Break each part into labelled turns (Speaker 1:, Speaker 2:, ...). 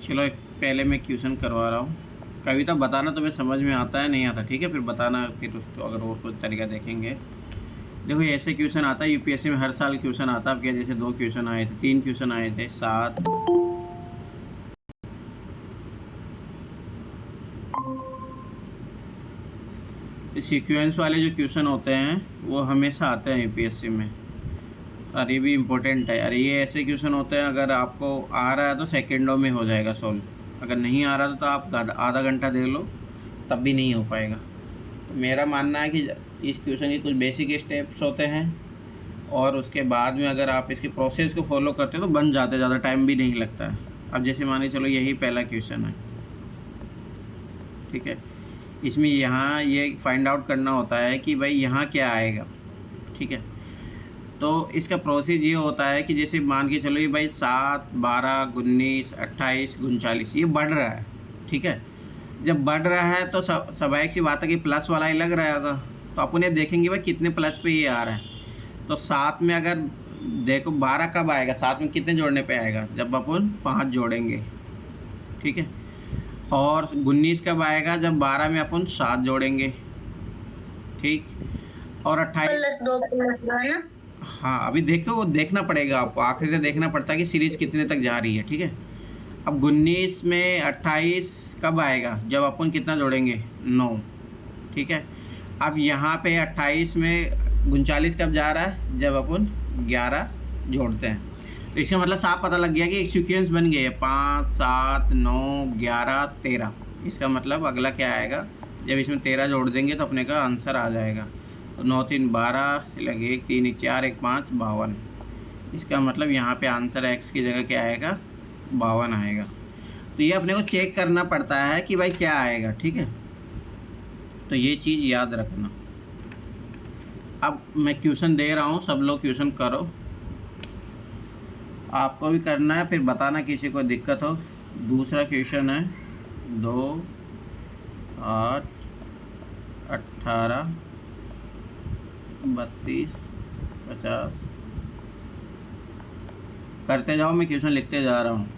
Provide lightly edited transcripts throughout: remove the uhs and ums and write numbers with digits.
Speaker 1: चलो एक पहले मैं क्वेश्चन करवा रहा हूँ। कविता बताना तुम्हें समझ में आता है नहीं आता, ठीक है, फिर बताना, फिर उसको अगर और कोई तरीका देखेंगे। देखो ऐसे क्वेश्चन आता है यूपीएससी में, हर साल क्वेश्चन आता है। अब क्या, जैसे 2 क्वेश्चन आए थे, 3 क्वेश्चन आए थे, 7। सीक्वेंस वाले जो क्वेश्चन होते हैं वो हमेशा आते हैं यूपीएससी में, और ये भी इम्पोर्टेंट है। अरे ये ऐसे क्वेश्चन होते हैं, अगर आपको आ रहा है तो सेकेंडों में हो जाएगा सॉल्व, अगर नहीं आ रहा तो आप आधा घंटा दे लो तब भी नहीं हो पाएगा। तो मेरा मानना है कि इस क्वेश्चन के कुछ बेसिक स्टेप्स होते हैं, और उसके बाद में अगर आप इसके प्रोसेस को फॉलो करते हो तो बन जाते, ज़्यादा टाइम भी नहीं लगता है। अब जैसे मान के चलो यही पहला क्वेश्चन है, ठीक है, इसमें यहाँ ये फाइंड आउट करना होता है कि भाई यहाँ क्या आएगा, ठीक है। तो इसका प्रोसेस ये होता है कि जैसे मान के चलो ये भाई 7, 12, 19, 28, 39 ये बढ़ रहा है, ठीक है। जब बढ़ रहा है तो स्वाभाविक सी बात है कि प्लस वाला ही लग रहा होगा, तो अपन ये देखेंगे भाई कितने प्लस पे ये आ रहा है। तो 7 में अगर देखो 12 कब आएगा, 7 में कितने जोड़ने पे आएगा, जब अपन 5 जोड़ेंगे, ठीक है। और 19 कब आएगा, जब 12 में अपन 7 जोड़ेंगे, ठीक। और 28
Speaker 2: 2 है ना।
Speaker 1: हाँ, अभी देखो वो देखना पड़ेगा आपको, आखिर तक देखना पड़ता है कि सीरीज कितने तक जा रही है, ठीक है। अब 19 में 28 कब आएगा, जब अपन कितना जोड़ेंगे, 9, ठीक है। अब यहाँ पे 28 में 39 कब जा रहा है, जब अपन 11 जोड़ते हैं। तो इसका मतलब साफ पता लग गया कि एक सीक्वेंस बन गई है, 5, 7, 9, 11, 13। इसका मतलब अगला क्या आएगा, जब इसमें 13 जोड़ देंगे तो अपने का आंसर आ जाएगा। तो 9 3 12 से लगे 1 3 1 4 1 5 52। इसका मतलब यहाँ पे आंसर एक्स की जगह क्या आएगा, 52 आएगा। तो ये अपने को चेक करना पड़ता है कि भाई क्या आएगा, ठीक है। तो ये चीज़ याद रखना। अब मैं क्वेश्चन दे रहा हूँ, सब लोग क्वेश्चन करो, आपको भी करना है, फिर बताना किसी को दिक्कत हो। दूसरा क्वेश्चन है 2, 8, 18, 32, 50। करते जाओ, मैं क्वेश्चन लिखते जा रहा हूँ।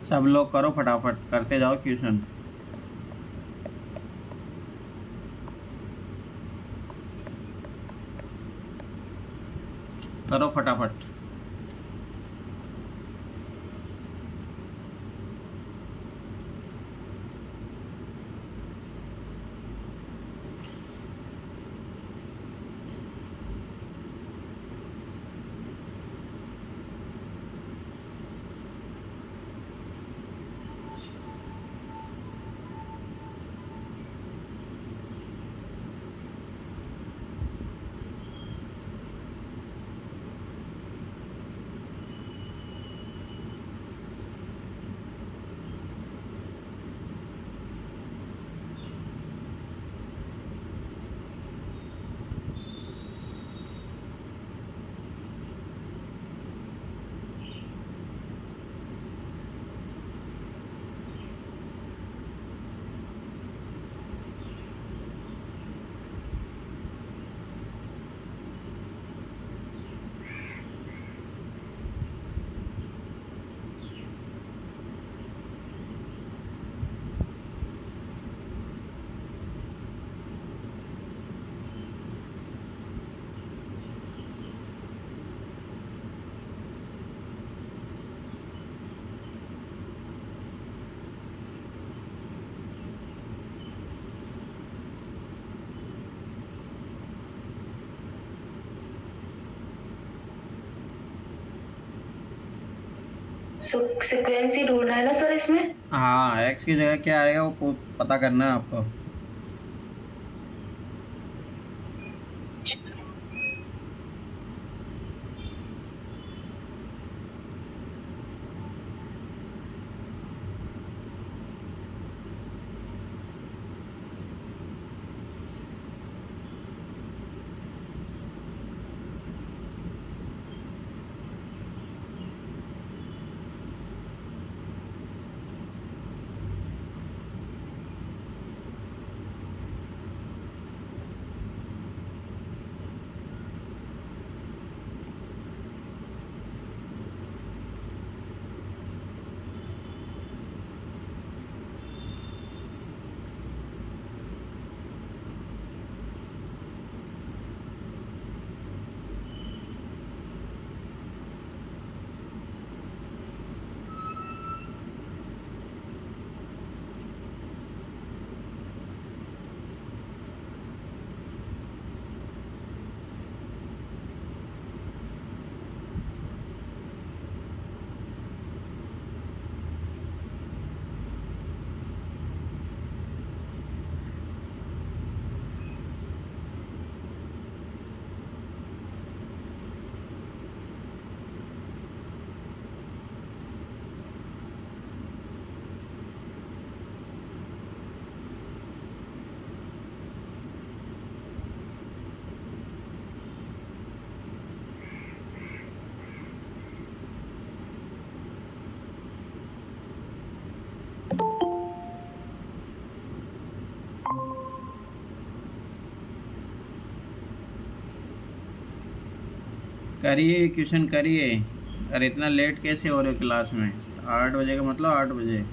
Speaker 1: सब लोग करो फटाफट, करते जाओ क्वेश्चन, करो फटाफट।
Speaker 2: सीक्वेंस ही ढूंढना है ना सर इसमें।
Speaker 1: हाँ, एक्स की जगह क्या आएगा वो पता करना है आपको। करिए क्वेश्चन करिए। अरे इतना लेट कैसे हो रहे हो क्लास में? 8 बजे का मतलब 8 बजे।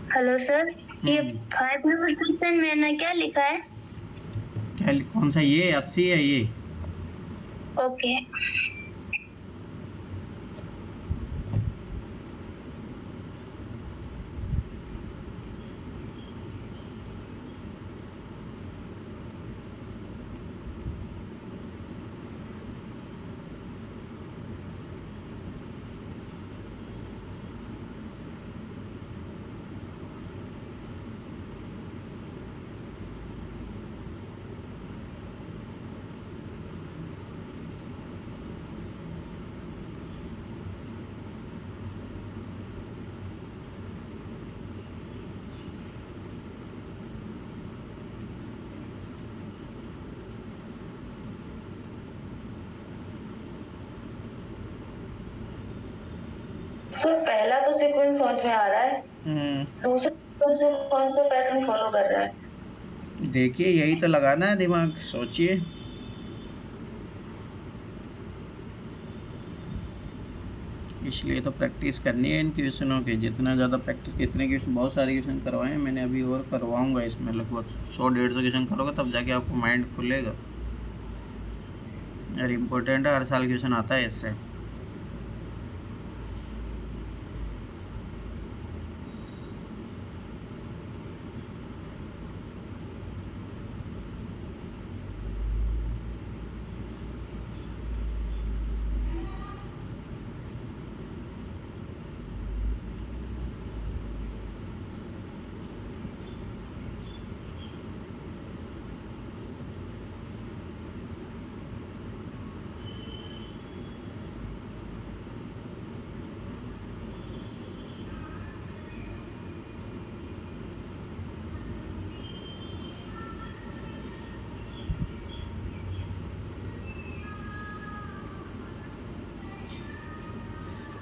Speaker 2: हेलो सर, ये 5 नंबर क्वेश्चन मैंने क्या लिखा है?
Speaker 1: क्या कौन सा? ये 80 है ये।
Speaker 2: ओके। सर पहला तो सीक्वेंस समझ में आ रहा है, दूसरे सीक्वेंस में कौन सा पैटर्न फॉलो कर रहा है?
Speaker 1: देखिए यही तो लगाना है दिमाग, सोचिए। इसलिए तो प्रैक्टिस करनी है इन क्वेश्चनों की, जितना ज़्यादा प्रैक्टिस, कितने क्वेश्चन, बहुत सारे क्वेश्चन करवाए हैं मैंने, अभी और करवाऊंगा इसमें लगभग 100-150 क्वेश्चन करोगे तब जाके आपको माइंड खुलेगा। यार इम्पोर्टेंट है, हर साल क्वेश्चन आता है इससे।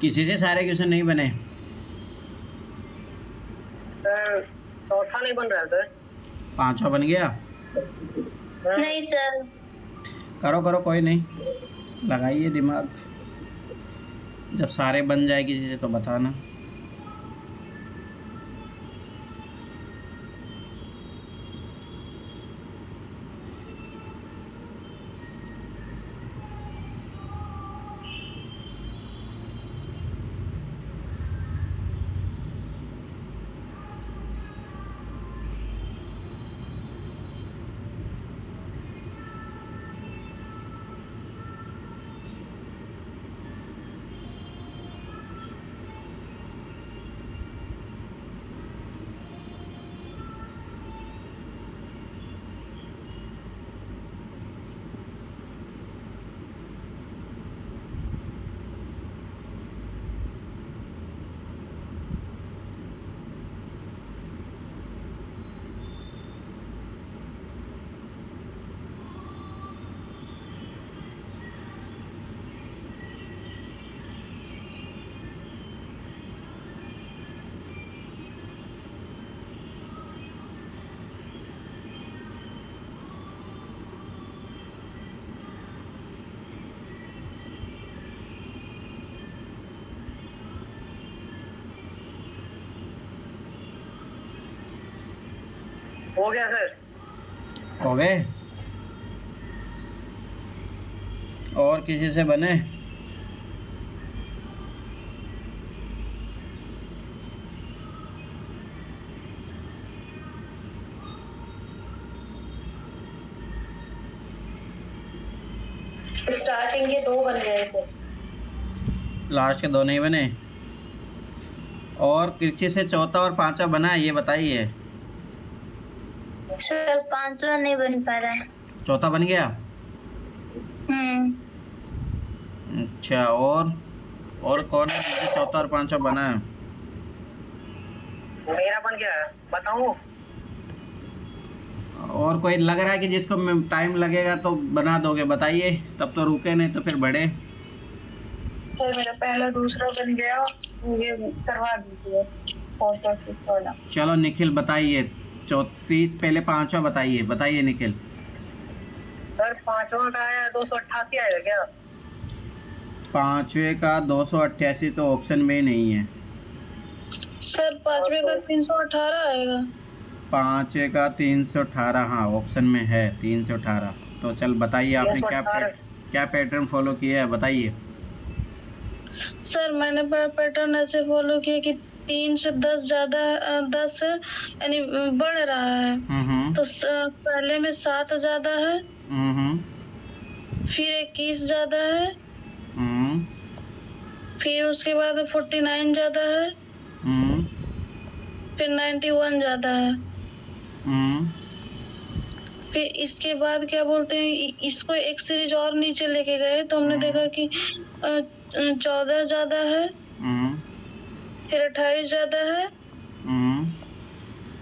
Speaker 1: किसी से सारे क्वेश्चन नहीं बने?
Speaker 2: चौथा नहीं बन रहा है सर।
Speaker 1: 5वां बन गया?
Speaker 2: नहीं सर।
Speaker 1: करो करो, कोई नहीं, लगाइए दिमाग। जब सारे बन जाए किसी से तो बताना।
Speaker 2: हो गया सर।
Speaker 1: हो गए? और किसी से बने?
Speaker 2: स्टार्टिंग के 2 बन गए थे,
Speaker 1: लास्ट के 2 नहीं बने। और किसी से चौथा और पांचवा बना है ये बताइए।
Speaker 2: सर 5वां नहीं बन पा रहा है।
Speaker 1: चौथा बन गया। अच्छा, और कौन है जिससे चौथा और पांचवा बना है?
Speaker 3: मेरा बन गया, बताऊं?
Speaker 1: और कोई लग रहा है कि जिसको टाइम लगेगा तो बना दोगे, बताइए, तब तो रुके, नहीं तो फिर बढ़े।
Speaker 2: सर मेरा पहला दूसरा बन गया, ये करवा दीजिए पोस्ट ऑफिस वाला।
Speaker 1: चलो निखिल बताइए, 34 पहले पांचवा बताइए निखिल।
Speaker 3: सर 5वां का आया 288 आएगा क्या?
Speaker 1: पांचवे का 288 तो ऑप्शन में ही नहीं है।
Speaker 2: सर 5वें का 318 आएगा।
Speaker 1: पांचवे का 318, हाँ ऑप्शन में है 318। तो चल बताइए आपने क्या पैटर्न फॉलो किया है, बताइए।
Speaker 2: सर मैंने पैटर्न ऐसे फॉलो किया कि 3 से 10 ज्यादा, 10 यानी बढ़ रहा है। तो पहले में 7 ज्यादा है, फिर 21 ज्यादा है, फिर उसके बाद 49 ज्यादा है, फिर 91 ज्यादा है, फिर इसके बाद क्या बोलते हैं, इसको एक सीरीज और नीचे लेके गए तो हमने देखा कि 14 ज्यादा है, फिर 28 ज्यादा है,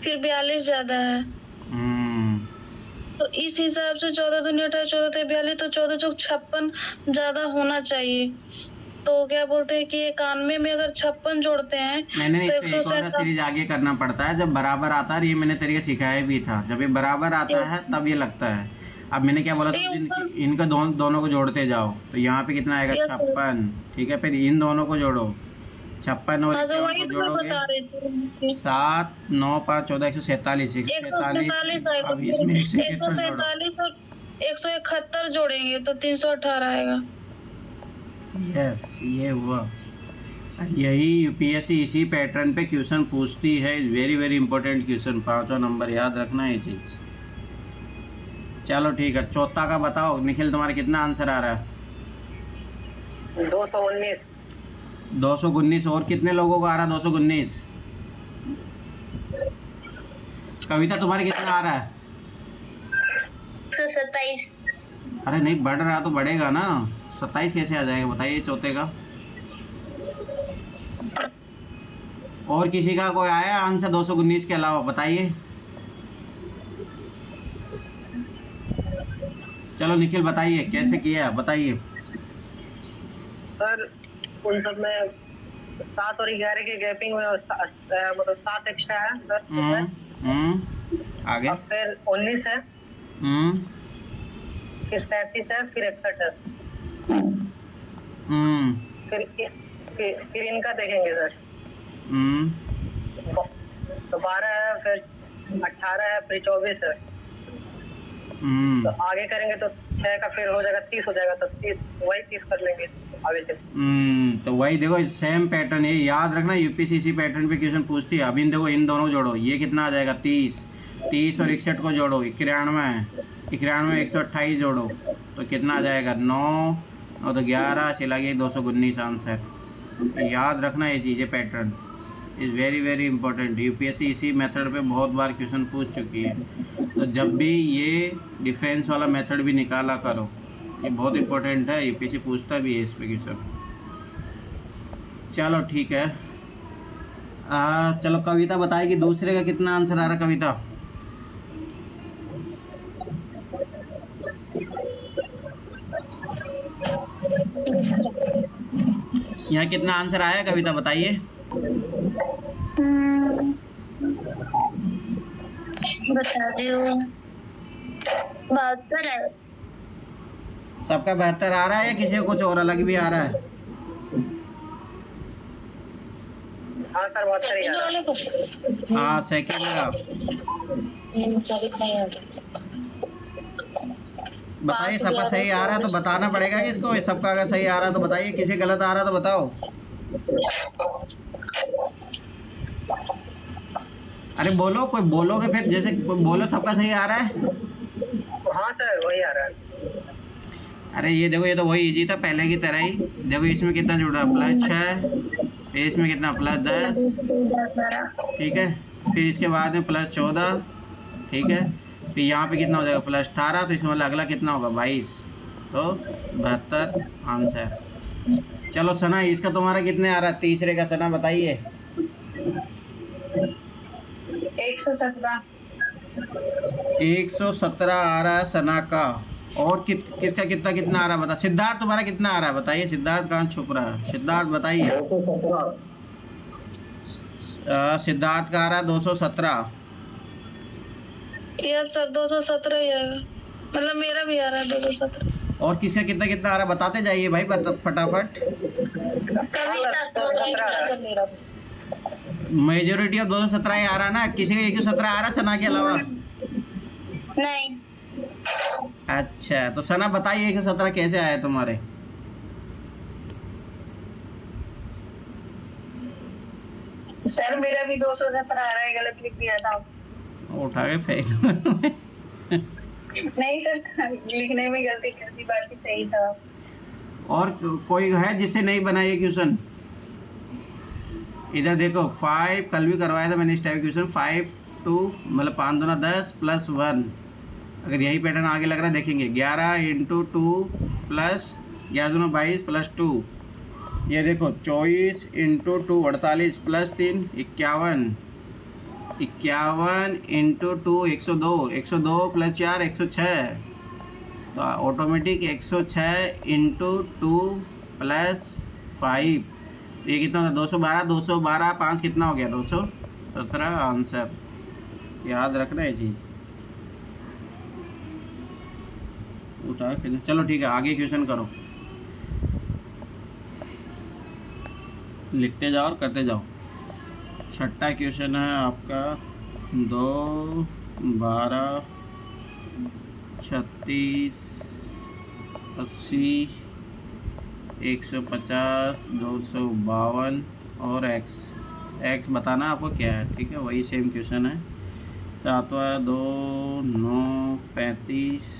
Speaker 2: फिर 42 ज्यादा है। तो इस हिसाब से 14 दूनी 28, 14 ते 42, तो 14 चौक 56 ज्यादा होना चाहिए। तो क्या बोलते हैं कि 91 में अगर 56 जोड़ते हैं
Speaker 1: नहीं,
Speaker 2: तो
Speaker 1: इसको एक और सीरीज आगे करना पड़ता है जब बराबर आता है। ये मैंने तरीका सिखाया भी था, जब ये बराबर आता है तब ये लगता है। अब मैंने क्या बोला था, इनका दोनों को जोड़ते जाओ, तो यहाँ पे कितना आएगा 56, ठीक है। फिर इन दोनों को जोड़ो 56 और को जोड़ोगे 7, 9, 5, 14, 147, 147। अब इसमें
Speaker 2: 171 जोड़ेंगे तो 318 आएगा।
Speaker 1: यस, ये हुआ। यही यूपीएससी इसी पैटर्न पे क्वेश्चन पूछती है। वेरी वेरी इंपॉर्टेंट क्वेश्चन, 5वां नंबर, याद रखना ये चीज़। चलो ठीक है, चौथा का बताओ निखिल, तुम्हारा कितना आंसर आ रहा है?
Speaker 3: 219।
Speaker 1: 219। और कितने लोगों को आ रहा है 219? कविता तुम्हारे कितना आ रहा है?
Speaker 2: 127।
Speaker 1: अरे नहीं, बढ़ रहा तो बढ़ेगा ना, 27 कैसे आ जाएगा बताइए चौथे का? और किसी का कोई आया आंसर 219 के अलावा, बताइए। चलो निखिल बताइए कैसे किया, बताइए।
Speaker 3: सर उन सब में 7 और 11 के गैपिंग में मतलब 7 एक्स्ट्रा है सर।
Speaker 1: आगे
Speaker 3: अब फिर 19 है, फिर 37 है, फिर 61 है। फिर इनका देखेंगे सर। तो 12 है, फिर 18 है, फिर 24 है। तो आगे करेंगे तो 6 का फिर हो जाएगा 30 हो जाएगा, तो 30 वही 30 कर लेंगे आगे से।
Speaker 1: तो वही देखो, सेम पैटर्न, ये याद रखना, यूपीसीसी पैटर्न पे क्वेश्चन पूछती है। अभी देखो इन दोनों जोड़ो, ये कितना आ जाएगा 30 और 61 को जोड़ो 91, 128 जोड़ो तो कितना आ जाएगा 9 और 11 चला गया 219 आंसर। याद रखना ये चीज़ें, pattern is very very important. UPSC इसी मेथड पे बहुत बार क्वेश्चन पूछ चुकी है, तो जब भी ये डिफरेंस वाला मेथड भी निकाला करो, ये बहुत इंपॉर्टेंट है, यूपीएससी पूछता भी है इस पे क्वेश्चन। चलो ठीक है, चलो कविता बताएगी दूसरे का कितना आंसर आ रहा है। कविता यहाँ कितना आंसर आया, कविता बताइए।
Speaker 2: बता दो, 72 है।
Speaker 1: सबका 72 आ रहा है या किसी को कुछ और अलग भी आ रहा है?
Speaker 3: हाँ सर, 72 ही आ रहा है।
Speaker 1: हाँ सेकेंड का बताइए। सबका सही आ रहा है तो बताना पड़ेगा कि इसको, सबका अगर सही आ रहा है तो बताइए, किसी गलत आ रहा है तो बताओ। अरे बोलो, कोई बोलोगे फिर, जैसे कोई बोलो सबका सही आ रहा है।
Speaker 3: हाँ सर वही आ रहा है।
Speaker 1: अरे ये देखो, ये तो वही इजी था पहले की तरह ही। देखो इसमें कितना जुड़ रहा है, +6, फिर इसमें कितना +10, ठीक है, फिर इसके बाद में +14, ठीक है, फिर यहाँ पे कितना हो जाएगा +18, तो इसमें मतलब अगला कितना होगा 22, तो 72 आंसर। चलो सना, इसका तुम्हारा कितने आ रहा है तीसरे का, सना बताइए।
Speaker 2: 117।
Speaker 1: 117 आ रहा है सना का। और किसका कितना कितना आ रहा है बता। सिद्धार्थ तुम्हारा कितना आ रहा है बताइए। सिद्धार्थ कहाँ छुप रहा है, सिद्धार्थ बताइए।
Speaker 3: 217।
Speaker 1: सिद्धार्थ का आ रहा है 217।
Speaker 2: यस सर, 217 ही आएगा, मतलब मेरा भी आ रहा है 217।
Speaker 1: और किसका कितना कितना आ रहा है बताते जाइए भाई, फटाफट। मेजोरिटी ऑफ 217 ही आ रहा है ना, किसी का 117 आ रहा है सना के अलावा?
Speaker 2: नहीं
Speaker 1: अच्छा, तो सना बताइए 117 कैसे आया तुम्हारे।
Speaker 2: सर मेरा भी 217 आ रहा है, गलत लिख दिया था।
Speaker 1: उठा के फेंक।
Speaker 2: नहीं सर, लिखने में गलती कर दी, बाकी सही था।
Speaker 1: और कोई है जिससे नहीं बना ये क्वेश्चन? इधर देखो 5 कल भी करवाया था मैंने इस टाइप क्वेश्चन। 5 2 मतलब 5 दूना 10 +1। अगर यही पैटर्न आगे लग रहा है देखेंगे। 11 × 2 प्लस 11 दूना 22 +2। ये देखो 24 × 2 48 +3 51। 51 × 2 102। 102 + 4 106। तो ऑटोमेटिक 106 × 2 + 5, तो ये कितना होता है 212। 212 5 कितना हो गया 217 आंसर। याद रखना ये चीज़। उठा के चलो ठीक है, आगे क्वेश्चन करो, लिखते जाओ और करते जाओ। छठा क्वेश्चन है आपका 2 12 36 80 150 252 और एक्स बताना आपको क्या है, ठीक है, वही सेम क्वेश्चन है। सातवां 2 9 35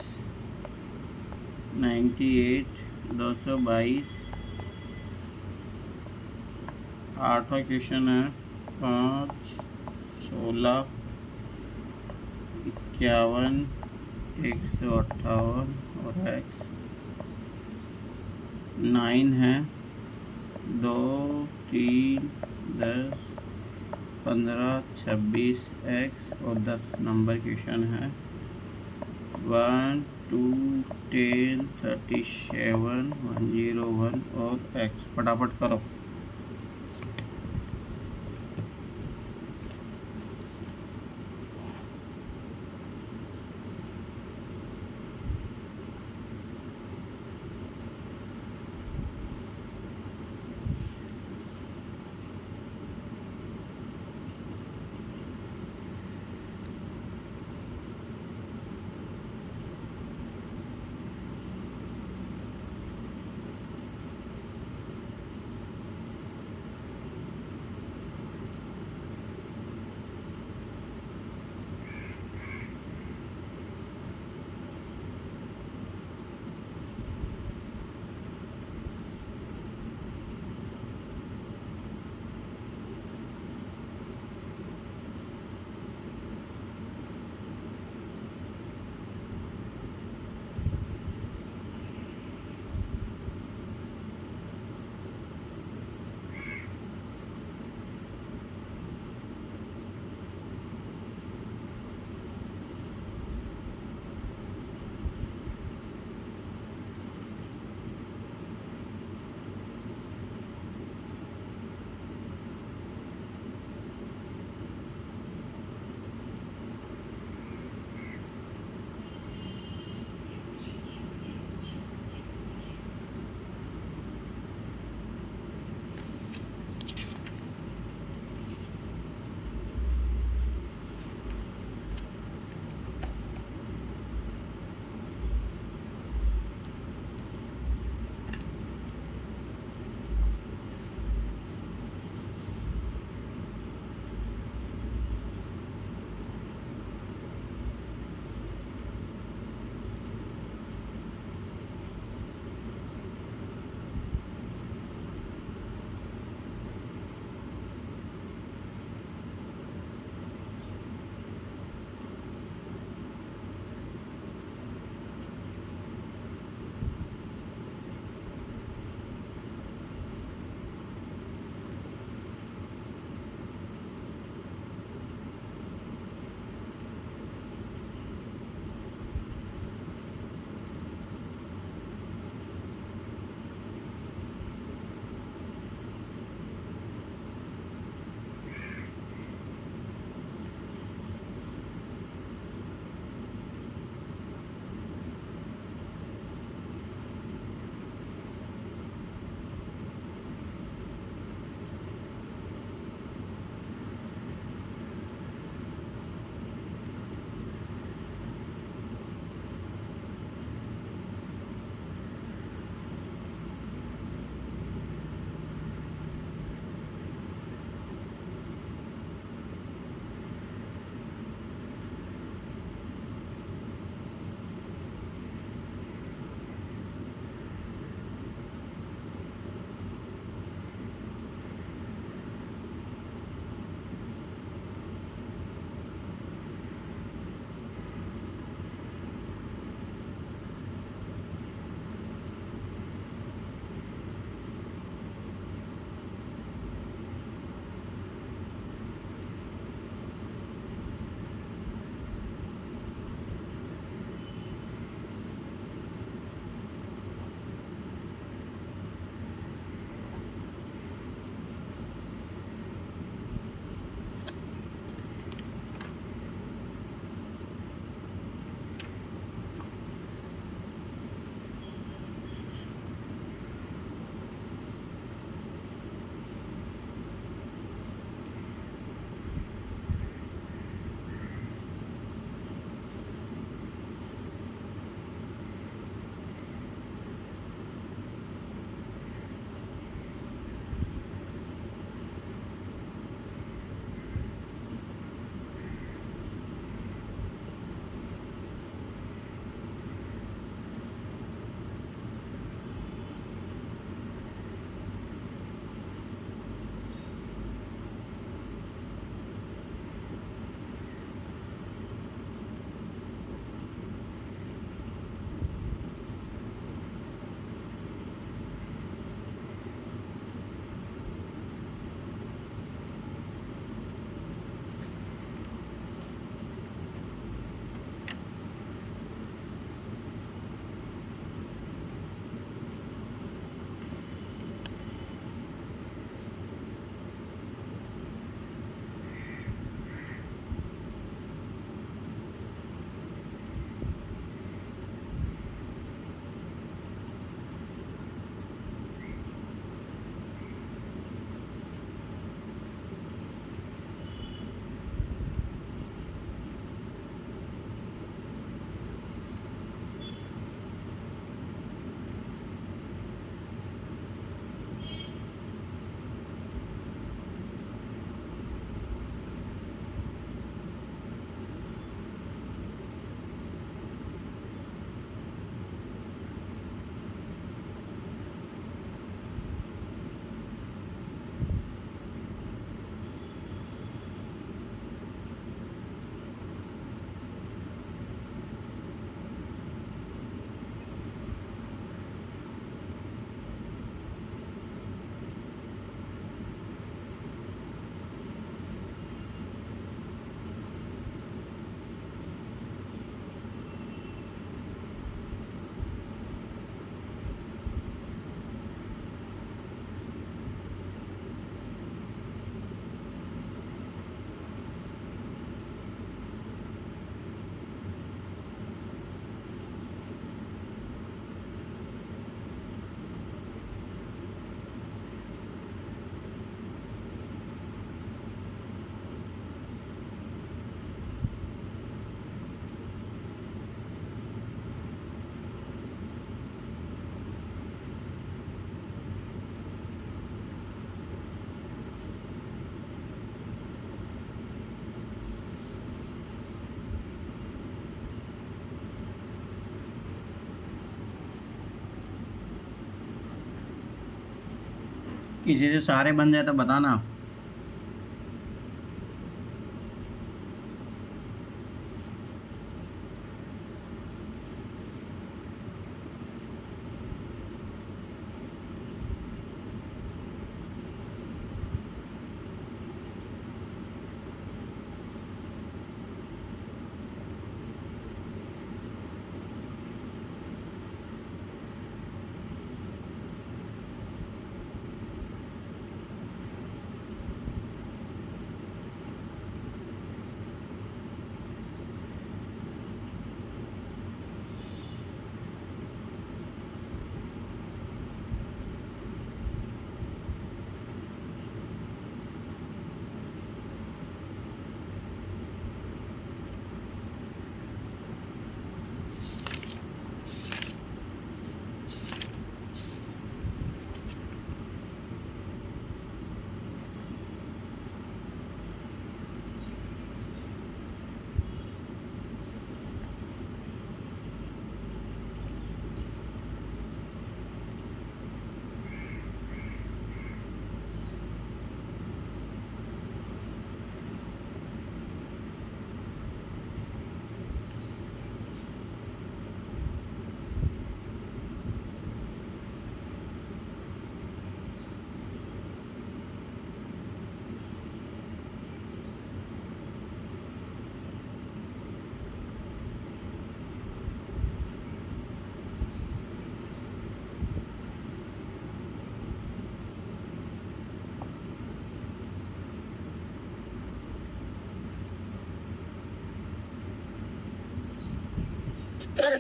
Speaker 1: 98 222। आठवां क्वेश्चन है 5 16 51 158 और एक्स। 9 है 2 3 10 15 26 एक्स और 10 नंबर क्वेश्चन है। 1 2 10 37 101 और एक्स। फटाफट करो। किसी से सारे बन जाए तो बताना।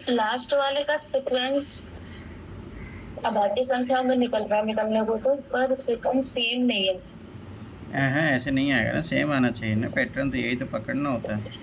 Speaker 2: लास्ट वाले का सीक्वेंस आबादी संख्या में निकल रहा है निकलने को, तो पर सीक्वेंस सेम नहीं है।
Speaker 1: ऐसे नहीं आएगा ना, सेम आना चाहिए ना, पैटर्न तो यही तो पकड़ना होता है।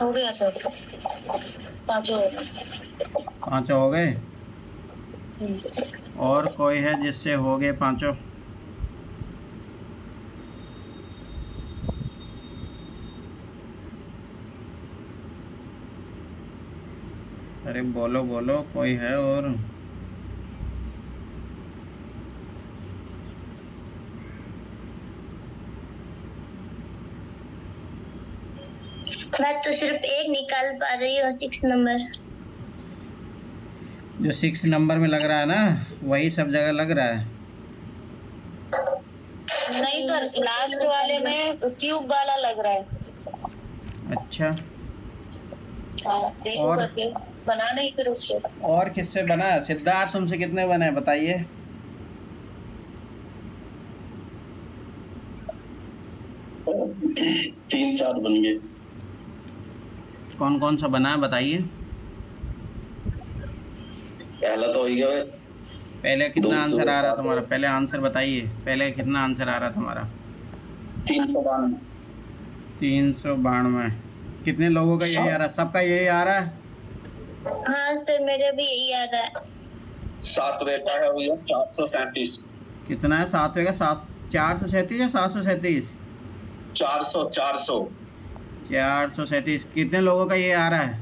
Speaker 2: हो गया सर,
Speaker 1: पाँचों हो गए। और कोई है जिससे हो गए पाँचों? अरे बोलो बोलो, कोई है और?
Speaker 2: मैं तो सिर्फ एक निकाल पा रही हूँ, 6 नंबर।
Speaker 1: जो 6 नंबर में लग रहा है ना, वही सब जगह लग रहा है।
Speaker 2: नहीं सर, लास्ट वाले में क्यूब वाला लग रहा है।
Speaker 1: अच्छा,
Speaker 2: देखो
Speaker 1: और
Speaker 2: करके बना नहीं फिर उससे।
Speaker 1: और किससे बना है? सिद्धार्थ, तुमसे कितने बने हैं बताइए?
Speaker 4: तीन चार बन गए।
Speaker 1: कौन कौन सा बना है बताइए?
Speaker 4: पहला तो हो गया।
Speaker 1: पहले कितना आंसर आ रहा तुम्हारा? पहले आंसर बताइए, पहले कितना आंसर आ रहा तुम्हारा?
Speaker 4: 392।
Speaker 1: 392। कितने लोगों का यही आ रहा है? सबका यही आ रहा है?
Speaker 2: हाँ सर, मेरे भी यही आ रहा है।
Speaker 4: 7वें का है भैया 437।
Speaker 1: कितना है 7वें का? 437 या 737?
Speaker 4: 400
Speaker 1: 437। कितने लोगों का ये आ रहा है?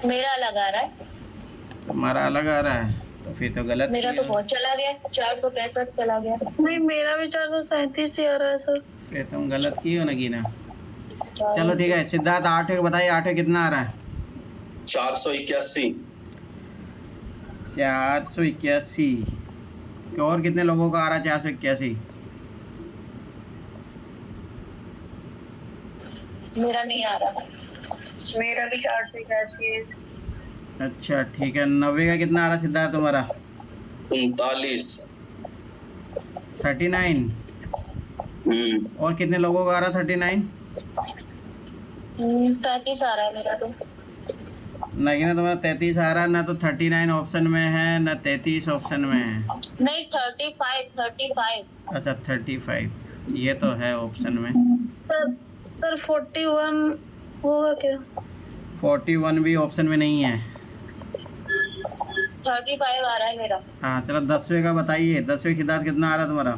Speaker 2: मेरा अलग आ रहा है।
Speaker 1: तुम्हारा अलग आ रहा है तो फिर तो गलत।
Speaker 2: मेरा तो बहुत चला गया, 465 चला गया। नहीं, मेरा भी 437 ही आ रहा है सर।
Speaker 1: फिर तुम गलत की हो ना गिना। चलो ठीक है, सिद्धार्थ 8वें बताइए, 8वें कितना आ रहा है?
Speaker 4: 481।
Speaker 1: 481। और कितने लोगों का आ रहा है 481?
Speaker 2: मेरा नहीं आ रहा। मेरा भी 481 है।
Speaker 1: अच्छा ठीक है। 90 का कितना आ रहा सिद्धार्थ तुम्हारा?
Speaker 4: 39।
Speaker 1: 39। और कितने लोगों का आ रहा 39?
Speaker 2: 33 आ रहा है मेरा तो।
Speaker 1: नहीं ना, तुम्हारा 33 आ रहा है ना, तो 39 ऑप्शन में है ना 33 ऑप्शन में है।
Speaker 2: नहीं 35।
Speaker 1: अच्छा 35 ये तो है ऑप्शन में।
Speaker 2: सर 41 होगा क्या?
Speaker 1: 41 भी ऑप्शन में नहीं है।
Speaker 2: 35 आ रहा है मेरा।
Speaker 1: हाँ चलो 10वें का बताइए। 10वें सिद्धार्थ कितना आ रहा तुम्हारा?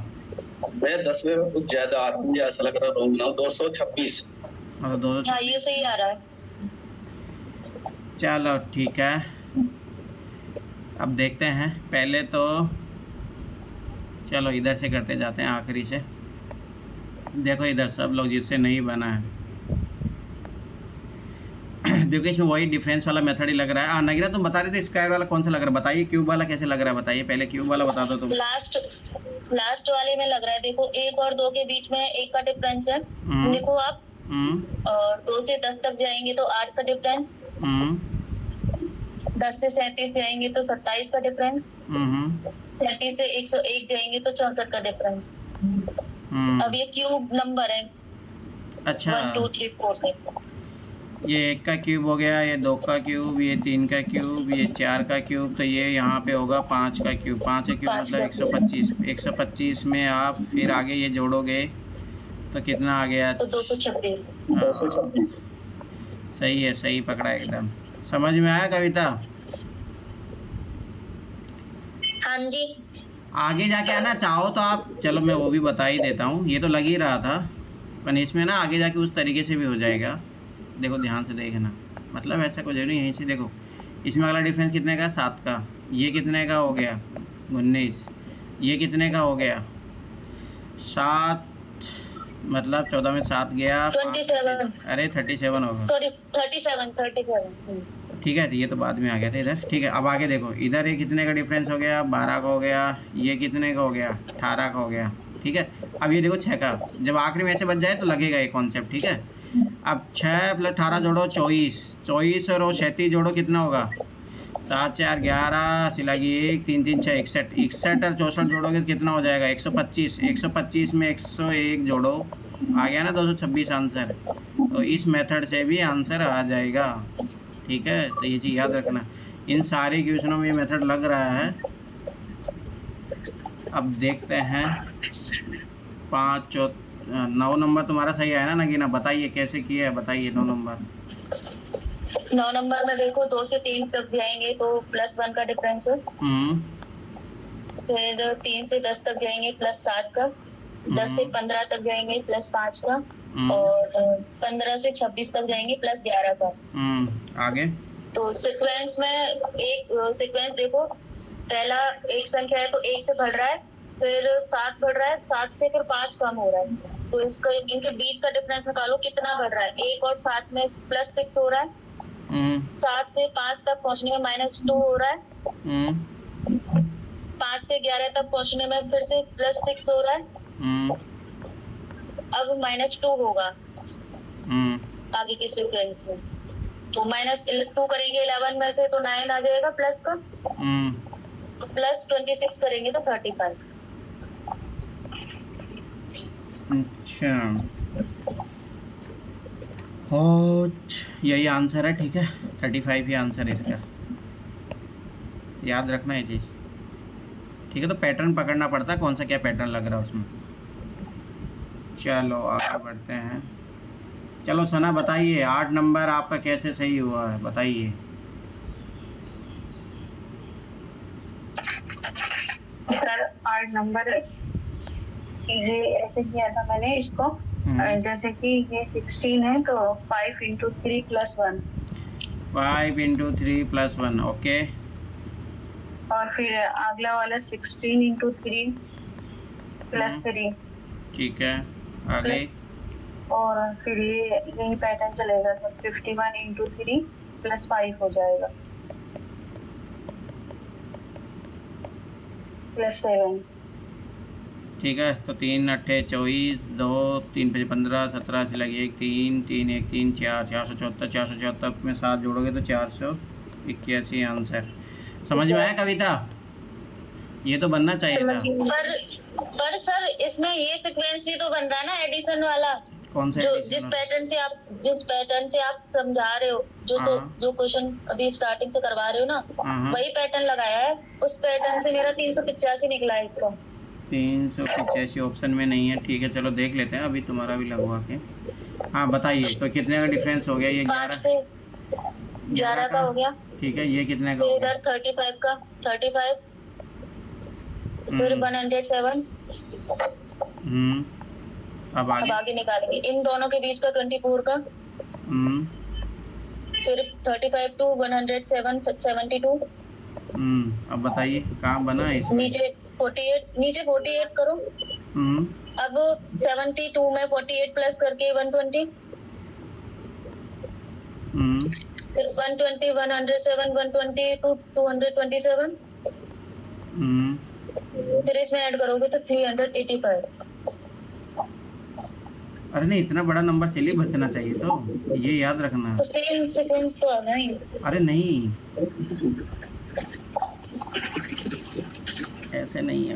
Speaker 4: मैं 10वें में कुछ ज्यादा आ रहा है, मुझे ऐसा लग रहा है 226।
Speaker 1: और 226।
Speaker 2: हाँ ये सही आ रहा है।
Speaker 1: चलो ठीक है, अब देखते हैं। पहले तो चलो इधर से करते जाते हैं आखिरी से। देखो इधर सब लोग जिससे नहीं बना है देखो इसमें वही डिफरेंस वाला मेथड ही लग रहा है। हाँ नगीना तुम बता रहे थे स्क्वायर वाला कौन सा लग रहा है, बताइए। क्यूब वाला कैसे लग रहा है बताइए, पहले क्यूब वाला बता दो तुम।
Speaker 2: लास्ट वाले में लग रहा है। देखो 1 और 2 के बीच में 1 का डिफरेंस है। देखो आप, और 2 से 10 तक जाएंगे तो 8 का डिफरेंस। 10 से 37 जाएंगे तो 27 का डिफरेंस। 37 से 101 जाएंगे तो 64 का डिफरेंस। अब ये क्यूब नंबर है।
Speaker 1: अच्छा
Speaker 2: 1 2 3 4 से
Speaker 1: ये 1 का क्यूब हो गया, ये 2 का क्यूब, ये 3 का क्यूब, ये 4 का क्यूब, तो ये यहाँ पे होगा 5 का क्यूब। 5 का क्यूब मतलब 125। 125 में आप फिर आगे ये जोड़ोगे तो कितना आ गया?
Speaker 2: तो 226।
Speaker 4: 226।
Speaker 1: सही है, सही पकड़ा एकदम। समझ में आया कविता?
Speaker 2: हाँ जी।
Speaker 1: आगे जाके आना चाहो तो आप, चलो मैं वो भी बता ही देता हूँ। ये तो लग ही रहा था, पर इसमें ना आगे जाके उस तरीके से भी हो जाएगा। देखो ध्यान से देखना, मतलब ऐसा कुछ नहीं। यहीं से देखो, इसमें अगला डिफरेंस कितने का? 7 का। ये कितने का हो गया? 19। ये कितने का हो गया? 7, मतलब 14 में 7 गया
Speaker 2: 27।
Speaker 1: अरे 37 होगा।
Speaker 2: 37।
Speaker 1: ठीक है, तो ये तो बाद में आ गया था इधर। ठीक है, अब आगे देखो। इधर ये कितने का डिफरेंस हो गया? 12 का हो गया। ये कितने का हो गया? 18 का हो गया। ठीक है, अब ये देखो 6 का। जब आखिरी में ऐसे बच जाए तो लगेगा ये कॉन्सेप्ट। ठीक है, अब 6 + 18 जोड़ो 24। 24 और 37 जोड़ो कितना होगा? 7 4 11 सिलागी 1 3 3 6 61। 61 और 64 जोड़ोगे तो कितना हो जाएगा? 125। 125 में 101 जोड़ो, आ गया ना 226 आंसर। तो इस मेथड से भी आंसर आ जाएगा। ठीक है, तो ये चीज़ याद रखना। इन सारे क्वेश्चनों में ये मेथड लग रहा है। अब देखते हैं 9 नंबर तुम्हारा सही आया ना नगीना? बताइए कैसे किया है, बताइए 9 नंबर।
Speaker 2: 9 नंबर में देखो 2 से 3 तक जाएंगे तो +1 का डिफरेंस है। फिर 3 से 10 तक जाएंगे +7 का। 10 से 15 तक जाएंगे +5 का। और 15 से 26 तक जाएंगे +11 का।
Speaker 1: आगे
Speaker 2: तो सीक्वेंस में एक सीक्वेंस देखो, पहला एक संख्या है तो 1 से बढ़ रहा है, फिर 7 बढ़ रहा है, 7 से फिर 5 कम हो रहा है। तो इसका इनके बीच का डिफरेंस निकालो कितना बढ़ रहा है। 1 और 7 में +6 हो रहा है। 7 से 5 तक पहुंचने में -2 हो रहा है। 5 से 11 तक पहुंचने में फिर से +6 हो रहा है। अब -2 होगा आगे के सीक्वेंस में। तो -2 करेंगे 11 में से तो 9 आ जाएगा प्लस का। तो +26 करेंगे तो 35।
Speaker 1: अच्छा हो, यही आंसर है। ठीक है, 35 ही आंसर है इसका। याद रखना ये चीज़। ठीक है, तो पैटर्न पकड़ना पड़ता है, कौन सा क्या पैटर्न लग रहा है उसमें। चलो आगे बढ़ते हैं। चलो सना बताइए 8 नंबर आपका कैसे सही हुआ है, बताइए।
Speaker 2: सर 8 नंबर ये ऐसे किया था मैंने इसको, जैसे कि ये 16 है तो 5 × 3 + 1।
Speaker 1: 5 × 3 + 1 ओके।
Speaker 2: और फिर अगला वाला 16 × 3 + 3।
Speaker 1: ठीक है, आगे।
Speaker 2: और फिर ये यही पैटर्न चलेगा। तो 51 × 3 +5 हो जाएगा, +7।
Speaker 1: ठीक है, तो 3 अट्ठे 24, 2 3 5 15, 17 से लगी 1 3 3 1 3 4, 474, 474 में 7 जोड़ोगे तो 481 आंसर। समझ में आया कविता? ये तो बनना चाहिए था।
Speaker 2: पर सर इसमें ये सीक्वेंस भी तो बन रहा है ना, एडिशन वाला।
Speaker 1: कौन सा?
Speaker 2: जिस पैटर्न से आप समझा रहे हो, जो क्वेश्चन अभी स्टार्टिंग से करवा रहे हो ना, वही पैटर्न लगाया है। उस पैटर्न से मेरा 385 निकला है इसका।
Speaker 1: 385 ऑप्शन में नहीं है। ठीक है, चलो देख लेते हैं अभी तुम्हारा भी लगवा के। हाँ बताइए, तो कितने का डिफरेंस हो गया? ये
Speaker 2: 11 का हो गया।
Speaker 1: ठीक है, ये कितने का?
Speaker 2: इधर 35 का, 35 फिर 107। अब आगे निकालेंगे इन दोनों के बीच का 24 का, फिर 35 to 107 72।
Speaker 1: अब बताइए कहाँ बना है इसमें?
Speaker 2: नीचे 48 करो। अब 72 में 48 प्लस करके 120, फिर 120 107 120 to 227, फिर इसमें ऐड करोगे तो 385।
Speaker 1: अरे नहीं, इतना बड़ा नंबर चलिए बचना चाहिए, तो ये याद रखना।
Speaker 2: तो सेम सीक्वेंस तो है ही।
Speaker 1: अरे नहीं, ऐसे नहीं है।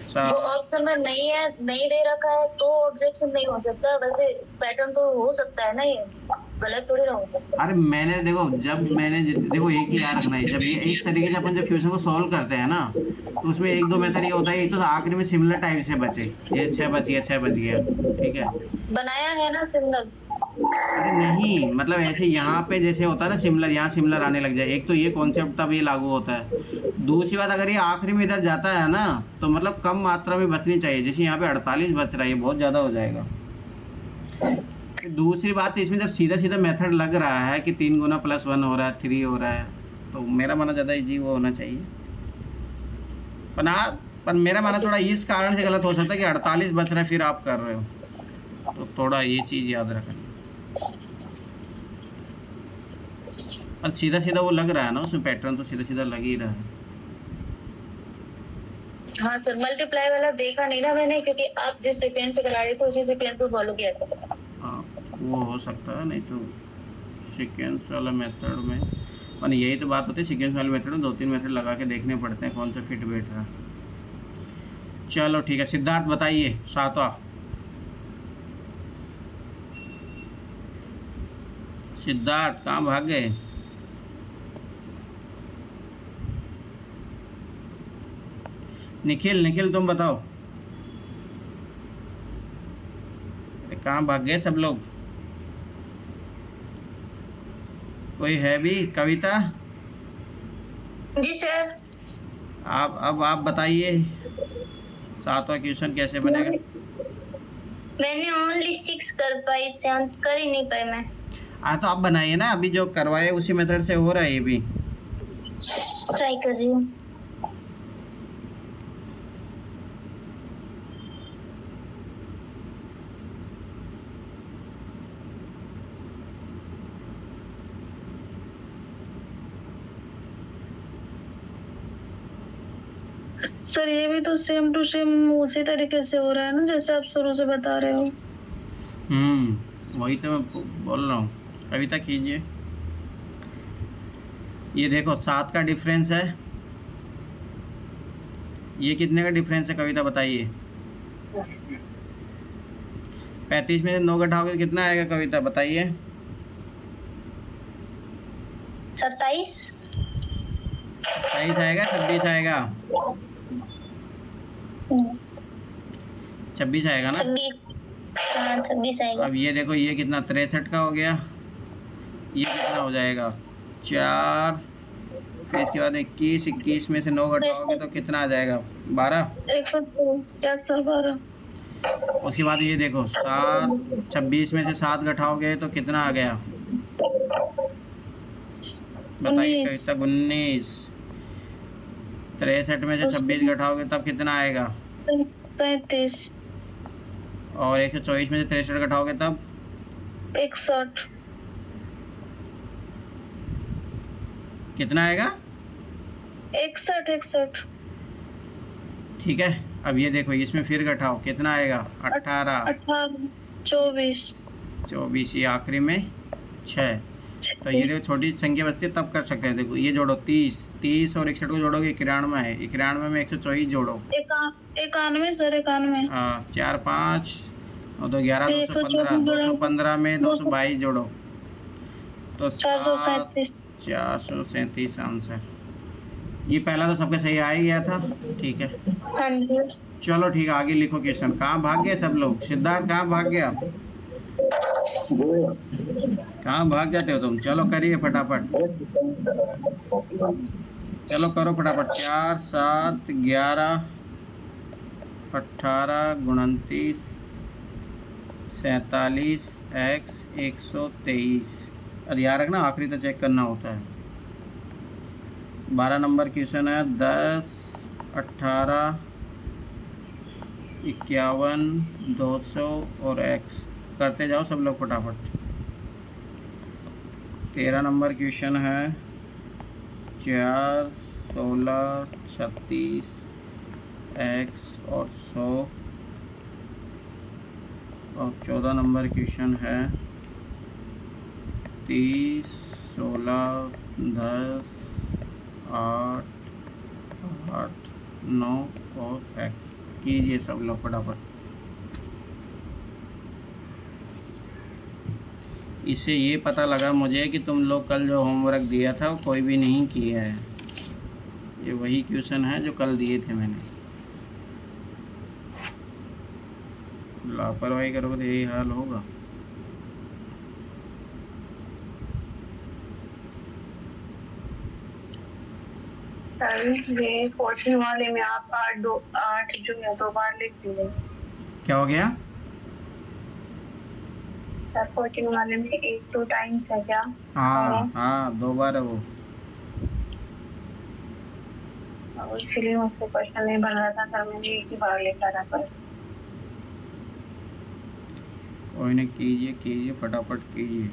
Speaker 2: वो ऑप्शन में नहीं दे रखा है तो ऑब्जेक्शन नहीं हो सकता। वैसे पैटर्न तो हो सकता है ना, ये गलत थोड़ी ना हो सकता।
Speaker 1: अरे मैंने देखो, देखो एक चीज याद रखना है, जब ये इस तरीके से अपन जब क्वेश्चन को सॉल्व करते हैं ना, तो उसमें एक दो मेथड ये होता है, एक तो आखिरी में सिमिलर टाइप से बचे, ये 6 बच गया, ठीक है,
Speaker 2: बनाया है ना सिमिलर।
Speaker 1: अरे नहीं, मतलब ऐसे यहाँ पे जैसे होता है ना सिमिलर, यहाँ सिमिलर आने लग जाए। एक तो ये कॉन्सेप्ट तब ये लागू होता है। दूसरी बात, अगर ये आखिरी में इधर जाता है ना, तो मतलब कम मात्रा में बचनी चाहिए। जैसे यहाँ पे 48 बच रहा है, ये बहुत ज़्यादा हो जाएगा। दूसरी बात, इसमें जब सीधा मेथड लग रहा है कि 3 गुना +1 हो रहा है, 3 हो रहा है, तो मेरा माना ज़्यादा इजी वो होना चाहिए। पर मेरा माना थोड़ा इस कारण से गलत हो सकता है कि 48 बच रहा है फिर आप कर रहे हो, तो थोड़ा ये चीज़ याद रखना। और सीधा वो लग रहा है ना, उसमें पैटर्न तो सीधा लग ही रहा है।
Speaker 2: हाँ सर, मल्टीप्लाई वाला देखा नहीं ना मैंने, क्योंकि आप जिस सीक्वेंस से करा रहे थे उसी सीक्वेंस को फॉलो किया था।
Speaker 1: हाँ, वो हो सकता है, नहीं तो सीक्वेंस वाला मेथड में, और यही तो बात होती है, सीक्वेंस वाले मेथड में 2-3 मेथड लगा के देखने पड़ते हैं कौन सा फिट बैठ रहा है। चलो ठीक है, सिद्धार्थ बताइए 7वां। सिद्धार्थ कहाँ भाग गए? निखिल तुम बताओ, कहाँ भाग गए सब लोग? कोई है भी? कविता
Speaker 2: जी सर।
Speaker 1: अब आप बताइए 7वां क्वेश्चन कैसे बनेगा?
Speaker 2: मैंने ओनली 6 कर पाई, 7 कर ही नहीं पाई मैं।
Speaker 1: तो आप बनाइए ना, अभी जो करवाए उसी मेथड से हो रहा है, ये भी
Speaker 2: ट्राई कर रही हूँ। सर ये भी तो सेम टू सेम उसी तरीके से हो रहा है ना, जैसे आप शुरू से बता रहे हो।
Speaker 1: वही तो मैं बोल रहा हूँ। कविता कीजिए। ये देखो 7 का डिफरेंस है, ये कितने का डिफरेंस है कविता बताइए? 35 में से 9 घटाओगे तो कितना आएगा कविता बताइए?
Speaker 2: 27
Speaker 1: आएगा, 26 आएगा? 26 आएगा ना?
Speaker 2: 26 आएगा।
Speaker 1: अब ये देखो, ये कितना 63 का हो गया, ये कितना हो जाएगा 4, फिर इसके बाद 21 में से 9 घटाओगे तो कितना आ जाएगा 12। उसके बाद ये देखो 7, 26 में से 7 घटाओगे तो कितना आ गया बताइए कविता? 19। 63 में से 26 घटाओगे तब कितना आएगा?
Speaker 2: 37।
Speaker 1: और 124 में से 63 घटाओगे तब
Speaker 2: 61।
Speaker 1: कितना आएगा?
Speaker 2: 61।
Speaker 1: ठीक है, अब ये देखो इसमें फिर घटाओ, कितना आएगा? 18,
Speaker 2: 24,
Speaker 1: ये आखिरी में 6। तो ये जो छोटी संख्या बचती है तब कर सकते हैं। देखो ये जोड़ो, 30 और 61 को जोड़ोगे 91 है, 91 में 124 जोड़ो,
Speaker 2: 91 सर, 91।
Speaker 1: 4 5 और 2 11, 215, 215 में 222 जोड़ो तो 437 आंसर। ये पहला तो सबके सही आ ही गया था। ठीक है,
Speaker 2: हाँ जी।
Speaker 1: चलो ठीक है, आगे लिखो क्वेश्चन। कहाँ भाग गए सब लोग? सिद्धार्थ कहाँ भाग गया? कहाँ भाग जाते हो तुम? चलो करिए फटाफट, चलो करो फटाफट। 4 7 11 18 29 47 x 123। और याद रखना आखिरी तक चेक करना होता है। 12 नंबर क्वेश्चन है। 10 18 51 200 और x करते जाओ सब लोग फटाफट। 13 नंबर क्वेश्चन है। 4 16 36 x और 100 और 14 नंबर क्वेश्चन है। 30 16 10 8 8 9 और x कीजिए सब लोग फटाफट। इससे ये पता लगा मुझे कि तुम लोग कल जो होमवर्क दिया था वो कोई भी नहीं किया है। ये वही क्वेश्चन है जो कल दिए थे मैंने। लापरवाही करोगे तो यही हाल होगा।
Speaker 2: ये क्वेश्चन वाले में आप 8 जो है 2 बार लिख दिए।
Speaker 1: क्या हो गया?
Speaker 2: सर क्वेश्चन वाले में 8 2 टाइम्स है क्या?
Speaker 1: हाँ 2 बार है वो।
Speaker 2: इसलिए मुझसे क्वेश्चन नहीं बन रहा था सर, मुझे एक ही बार लिखा था पर।
Speaker 1: कोई नहीं, कीजिए फटाफट कीजिए।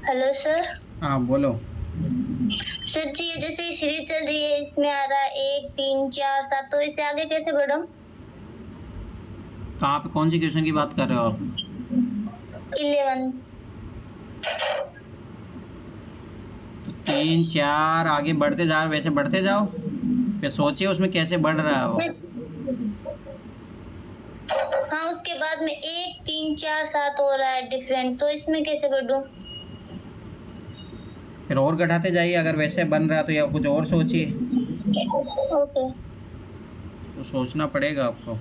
Speaker 2: Hello sir.
Speaker 1: हाँ बोलो।
Speaker 2: सर जी ये जैसे सीरीज चल रही है, इसमें आ रहा है 1 3 4 7, तो इससे आगे कैसे बढ़ूं?
Speaker 1: तो आप कौन सी क्वेश्चन की बात कर रहे हो आप?
Speaker 2: 11।
Speaker 1: तो 3 4 आगे बढ़ते जा, वैसे बढ़ते जाओ, फिर सोचिए उसमें कैसे बढ़ रहा है वो।
Speaker 2: हाँ उसके बाद में 1 3 4 7 हो रहा है डिफरेंट, तो इसमें कैसे बढ़ूं?
Speaker 1: फिर और घटाते जाइए, अगर वैसे बन रहा तो या कुछ और सोचिए।
Speaker 2: ओके।
Speaker 1: तो सोचना पड़ेगा आपको।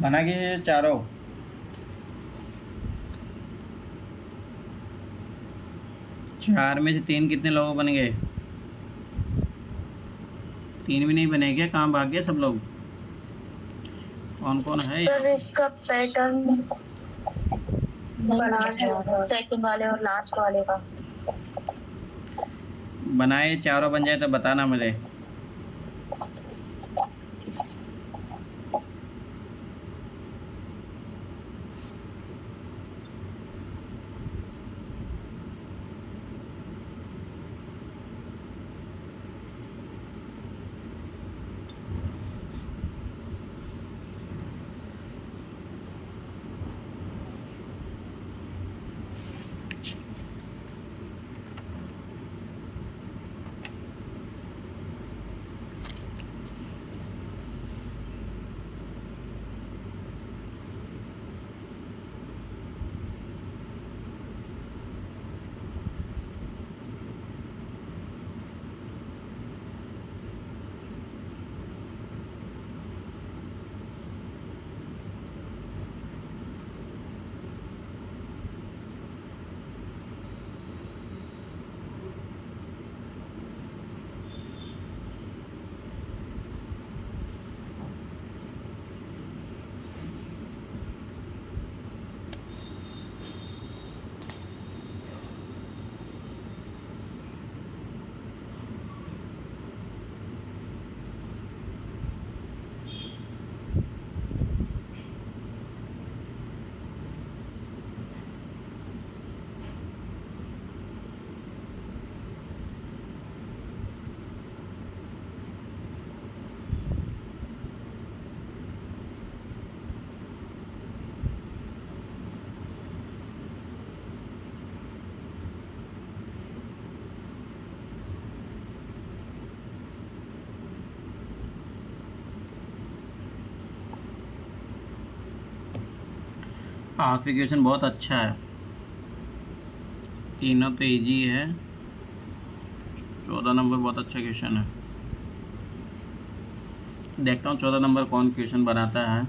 Speaker 1: बना के चारों। चार में से 3 कितने लोगों बन गए? 3 भी नहीं बने क्या? कहाँ भाग गए सब लोग? कौन कौन है?
Speaker 2: सर इसका पैटर्न बना है सेकंड वाले और लास्ट वाले का।
Speaker 1: बनाए चारों बन जाए तो बताना मुझे। आखिरी क्वेश्चन बहुत अच्छा है, तीनों तो इजी है। 14 नंबर बहुत अच्छा क्वेश्चन है। देखता हूँ 14 नंबर कौन क्वेश्चन बनाता है।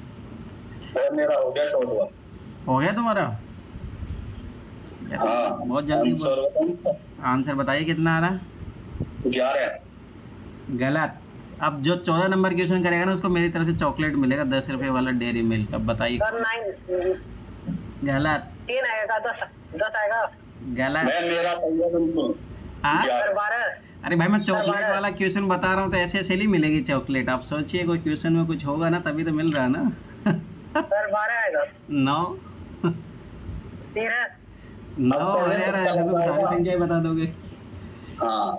Speaker 4: मेरा हो गया 14।
Speaker 1: हो गया तुम्हारा?
Speaker 4: हाँ,
Speaker 1: बहुत जल्दी। आंसर बताइए कितना आ रहा है?
Speaker 4: 11।
Speaker 1: गलत। अब जो 14 नंबर क्वेश्चन करेगा ना उसको मेरी तरफ से चॉकलेट मिलेगा 10 रुपए वाला डेयरी मिल्क। अब बताइए। गलत।
Speaker 3: 3 आएगा, 10 आएगा।
Speaker 1: गलत।
Speaker 4: मेरा
Speaker 3: 12।
Speaker 1: अरे भाई मैं चॉकलेट वाला क्वेश्चन बता रहा हूँ तो ऐसे ऐसे नहीं मिलेगी चॉकलेट। आप सोचिए कोई क्वेश्चन में कुछ होगा ना तभी तो मिल रहा है ना।
Speaker 3: सर 12 आएगा।
Speaker 1: 9।
Speaker 3: 13।
Speaker 1: 9 अरे यार ऐसे तुम सारी संख्याएं बता दोगे।
Speaker 4: हाँ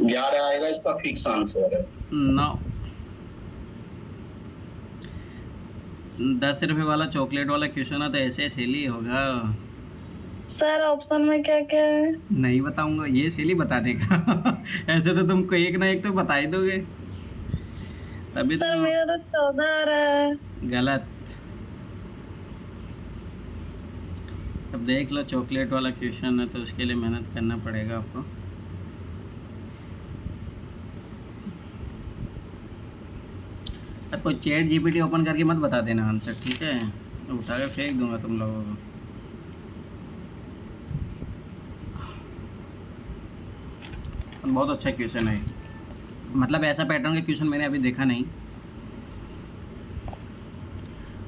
Speaker 4: 11 आएगा, इसका फिक्स आंसर है।
Speaker 1: 9। 10 रुपए वाला चॉकलेट वाला क्वेश्चन है तो ऐसे ऐसे ही होगा।
Speaker 2: सर ऑप्शन में क्या क्या है?
Speaker 1: नहीं बताऊंगा, ये सिली बता देगा। ऐसे तो तुमको एक ना एक तो बता ही दोगे तभी।
Speaker 2: सर मेरा तो 14 आ रहा है।
Speaker 1: गलत। अब देख लो चॉकलेट वाला क्वेश्चन है तो उसके लिए मेहनत करना पड़ेगा आपको। अब कोई चैट जीपीटी ओपन करके मत बता देना आंसर, ठीक है? उठा के फेंक दूंगा तुम लोगों को। बहुत अच्छा क्वेश्चन है, मतलब ऐसा पैटर्न का क्वेश्चन मैंने अभी देखा नहीं।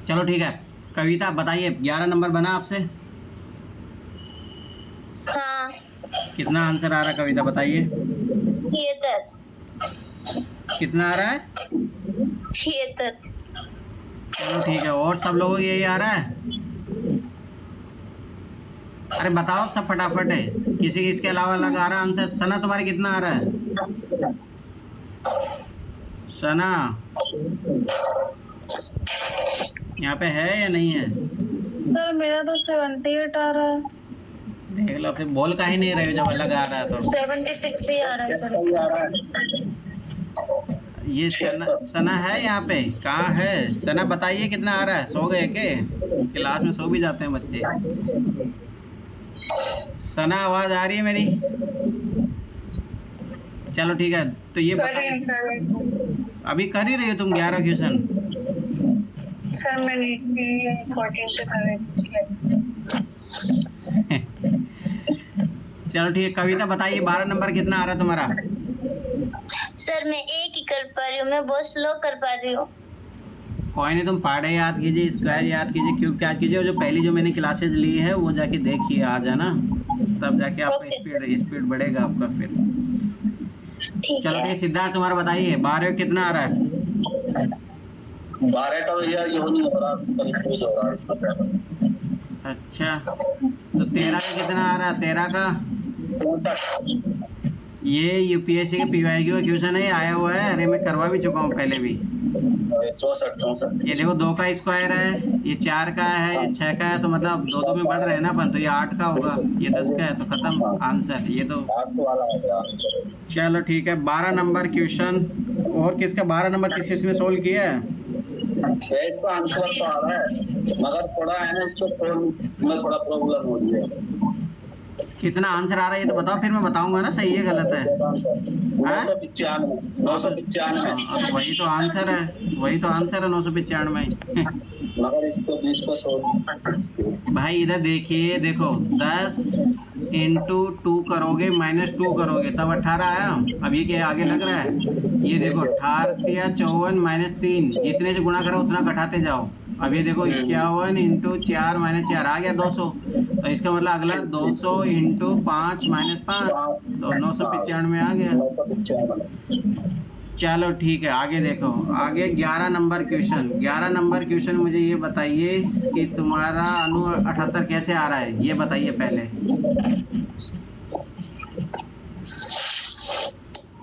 Speaker 1: चलो ठीक है, कविता बताइए 11 नंबर बना आपसे?
Speaker 2: हाँ।
Speaker 1: कितना आंसर आ रहा है कविता बताइए?
Speaker 2: 76।
Speaker 1: कितना आ रहा है?
Speaker 2: 76।
Speaker 1: चलो ठीक है, और सब लोगों को यही आ रहा है? अरे बताओ सब फटाफट है, किसी इसके अलावा अलग आ रहा है आंसर? सना तुम्हारे कितना आ रहा है? सना यहाँ पे है या नहीं है?
Speaker 2: सर मेरा तो 78 आ रहा है।
Speaker 1: देख लो, फिर बोल का ही नहीं रहे हो जब अलग आ रहा है तो।
Speaker 2: 76 ही आ रहा है सर।
Speaker 1: ये सना है यहाँ पे? कहाँ है सना? बताइए कितना आ रहा है? सो गए के? क्लास में सो भी जाते हैं बच्चे। सना आवाज आ रही है मेरी? चलो ठीक है, तो ये बताइए अभी कर ही रही हो तुम 11 क्वेश्चन?
Speaker 2: सर मैंने इम्पोर्टेंट
Speaker 1: चलो ठीक है, कविता बताइए 12 नंबर कितना आ रहा है तुम्हारा?
Speaker 5: सर मैं एक ही कर पा रही हूँ, मैं बहुत स्लो कर पा रही हूँ।
Speaker 1: कोई नहीं, तुम पाड़े याद कीजिए, स्क्वायर याद कीजिए, क्यूब याद कीजिए, और जो पहली जो मैंने क्लासेस ली है वो जाके देखिए, आ जाना, तब जाके आपका स्पीड बढ़ेगा आपका फिर। चलो ठीक, सिद्धार्थ तुम्हारा बताइए 12 कितना आ रहा है?
Speaker 4: 12 का भैया ये नहीं हो रहा, कंफ्यूज हो रहा है इसका।
Speaker 1: अच्छा, तो 13 का कितना आ रहा है? 13 का
Speaker 4: 64।
Speaker 1: ये यूपीएससी के पीवाईक्यू का क्वेश्चन है, आया हुआ है, अरे मैं करवा भी चुका हूँ पहले भी।
Speaker 4: 64।
Speaker 1: ये देखो 2 का स्क्वायर है, ये 4 का है, ये 6 का है, तो मतलब 2 में बढ़ रहे हैं ना अपन, तो ये 8 का होगा, ये 10 का है, तो खत्म आंसर ये तो। चलो ठीक है, 12 नंबर क्वेश्चन, और किसका 12 नंबर किस में सोल्व किया है?
Speaker 4: इसका आंसर तो आ रहा है, मगर थोड़ा है ना, इसको सोल्व में थोड़ा प्रॉब्लम हो रही है।
Speaker 1: कितना आंसर आ रहा है ये तो बताओ, फिर मैं बताऊंगा ना सही है गलत है।
Speaker 4: 995।
Speaker 1: वही तो आंसर है, वही तो आंसर है 995।
Speaker 4: मगर इसको 20 को सोल्व।
Speaker 1: भाई इधर देखिए, देखो 10 इंटू 2 करोगे, -2 करोगे तब 18 आया। अब ये क्या आगे लग रहा है, ये देखो 18 या 54 -3, जितने से गुणा करो उतना घटाते जाओ। अब ये देखो 51 इंटू 4 -4 आ गया 200, तो इसका मतलब अगला 200 इंटू 5 -5, तो 995 आ गया। चलो ठीक है, आगे देखो, आगे 11 नंबर क्वेश्चन। 11 नंबर क्वेश्चन मुझे ये बताइए कि तुम्हारा अनु 78 कैसे आ रहा है, ये बताइए पहले।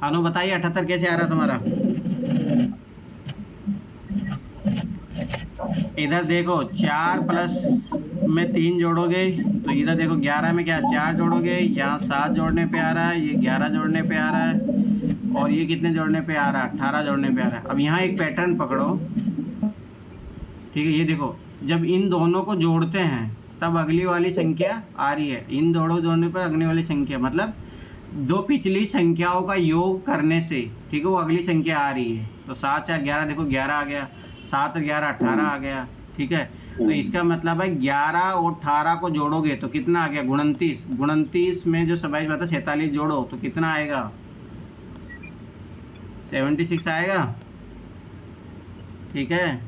Speaker 1: अनु बताइए 78 कैसे आ रहा है तुम्हारा? इधर देखो 4 प्लस में 3 जोड़ोगे, तो इधर देखो 11 में क्या 4 जोड़ोगे, यहाँ 7 जोड़ने पे आ रहा है, ये 11 जोड़ने पे आ रहा है, और ये कितने जोड़ने पे आ रहा है? 18 जोड़ने पे आ रहा है। अब यहाँ एक पैटर्न पकड़ो, ठीक है, ये देखो जब इन दोनों को जोड़ते हैं तब अगली वाली संख्या आ रही है, इन दोनों जोड़ने पर अगली वाली संख्या, मतलब दो पिछली संख्याओं का योग करने से, ठीक है, वो अगली संख्या आ रही है। तो 7 4 11, देखो 11 आ गया, 7 और 11 18 आ गया, ठीक है। तो इसका मतलब है 11 और 18 को जोड़ोगे तो कितना आ गया? 29। 29 में जो 47 जोड़ो तो कितना आएगा? 76 आएगा, ठीक है।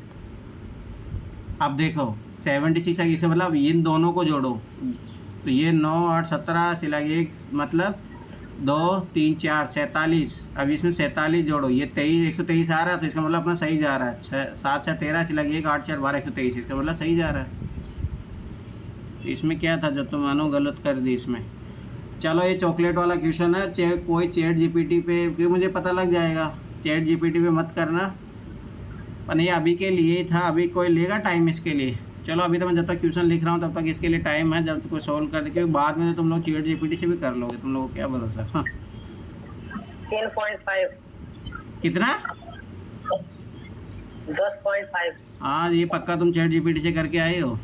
Speaker 1: अब देखो 76 है, इसका मतलब इन दोनों को जोड़ो, तो ये 9 8 17 सिला, ये मतलब 2 3 4 47। अब इसमें 47 जोड़ो, ये 23 123 आ रहा है, तो इसका मतलब अपना सही जा रहा है। 7 6 13 सिला, 1 8 4 12 123, इसका मतलब सही जा रहा है। इसमें क्या था जो तुम मानो गलत कर दी इसमें। चलो ये चॉकलेट वाला क्वेश्चन है, कोई चैट जीपीटी पे, क्योंकि मुझे पता लग जाएगा, चैट जीपीटी पे मत करना, पर नहीं अभी के लिए था, अभी कोई लेगा टाइम इसके लिए। चलो अभी तो मैं जब तक क्वेश्चन लिख रहा हूँ तब तक इसके लिए टाइम है, जब तक कोई सॉल्व कर दे, क्योंकि बाद में तो तुम लोग चैट जीपीटी से भी कर लोगे, तुम लोगों को क्या भरोसा। हाँ
Speaker 3: 10.5
Speaker 1: कितना?
Speaker 3: 10.5।
Speaker 1: हाँ ये पक्का तुम चैट जीपीटी से करके आए हो?